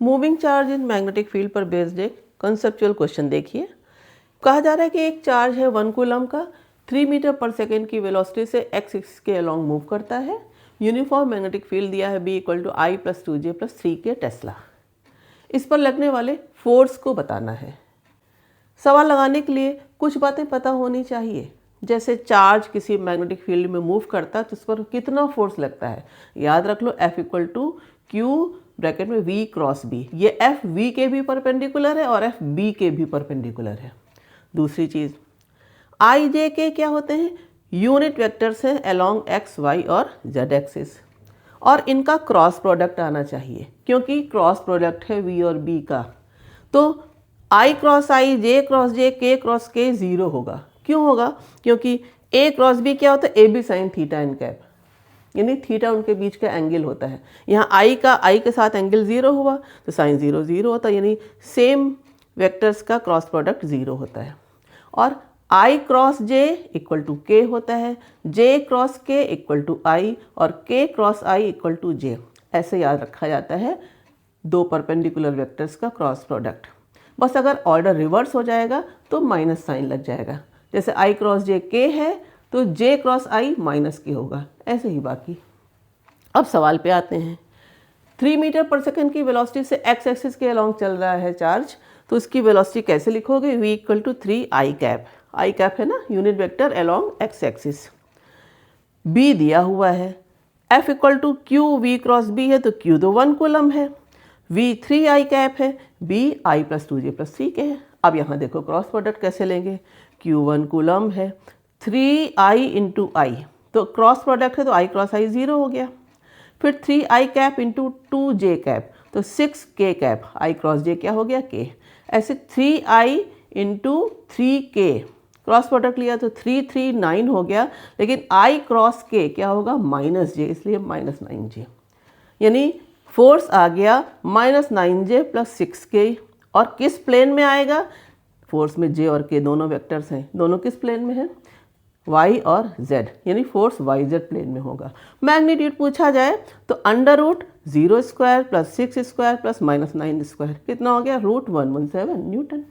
Moving charge in magnetic field पर based एक conceptual question देखिए। कहा जा रहा है कि एक चार्ज है 1 कूलम का 3 मीटर पर सेकेंड की वेलोसिटी से एक्स एक्सिस के अलोंग मूव करता है। यूनिफॉर्म मैग्नेटिक फील्ड दिया है B = I + 2J + 3K Tesla. इस पर लगने वाले फोर्स को बताना है। सवाल लगाने के लिए कुछ बातें पता होनी चाहिए, जैसे चार्ज किसी मैग्नेटिक फील्ड में मूव करता है तो उस पर कितना फोर्स लगता है। याद रख लो F = Q ब्रैकेट में V क्रॉस B। ये F V के भी परपेंडिकुलर है और F B के भी परपेंडिकुलर है। दूसरी चीज़ I J K क्या होते हैं? यूनिट वेक्टर्स हैं अलोंग X Y और Z एक्सिस, और इनका क्रॉस प्रोडक्ट आना चाहिए क्योंकि क्रॉस प्रोडक्ट है V और B का। तो I cross I, J cross J, K cross K 0 होगा। क्यों होगा? क्योंकि A क्रॉस B क्या होता है? AB sin theta in cap, यानी थीटा उनके बीच का एंगल होता है। यहाँ I के साथ एंगल 0 हुआ तो साइन 0 0 होता है, यानी सेम वेक्टर्स का क्रॉस प्रोडक्ट 0 होता है। और I क्रॉस J = K होता है, J क्रॉस K = I और K क्रॉस I = J। ऐसे याद रखा जाता है दो परपेंडिकुलर वेक्टर्स का क्रॉस प्रोडक्ट। बस अगर ऑर्डर रिवर्स हो जाएगा तो माइनस साइन लग जाएगा। जैसे I क्रॉस J K है तो J क्रॉस I -K होगा, ऐसे ही बाकी। अब सवाल पे आते हैं। 3 मीटर पर सेकेंड की वेलोसिटी से एक्स एक्सिस के अलोंग चल रहा है चार्ज, तो उसकी वेलोसिटी कैसे लिखोगे? V = 3I cap. I cap है ना, unit vector along x axis. B दिया हुआ है, F = Q V cross B है तो Q तो 1 कूलम है, V 3I कैप है, B I + 2J + 3K है। अब यहाँ देखो क्रॉस प्रोडक्ट कैसे लेंगे? Q 1 कूलम है, 3I × I, तो क्रॉस प्रोडक्ट है तो I क्रॉस I 0 हो गया। फिर 3I कैप × 2J कैप तो 6K cap, I cross J क्या हो गया? K। ऐसे 3I × 3K क्रॉस प्रोडक्ट लिया तो 3 3 9 हो गया, लेकिन I क्रॉस K क्या होगा? -J, इसलिए -9J। यानी फोर्स आ गया -9J + 6K। और किस प्लेन में आएगा? फोर्स में J और K दोनों वेक्टर्स हैं, दोनों किस प्लेन में हैं? Y और Z, यानी फोर्स YZ प्लेन में होगा। मैग्नीट्यूड पूछा जाए तो √0² + 6² + -9² कितना हो गया? √117 न्यूटन।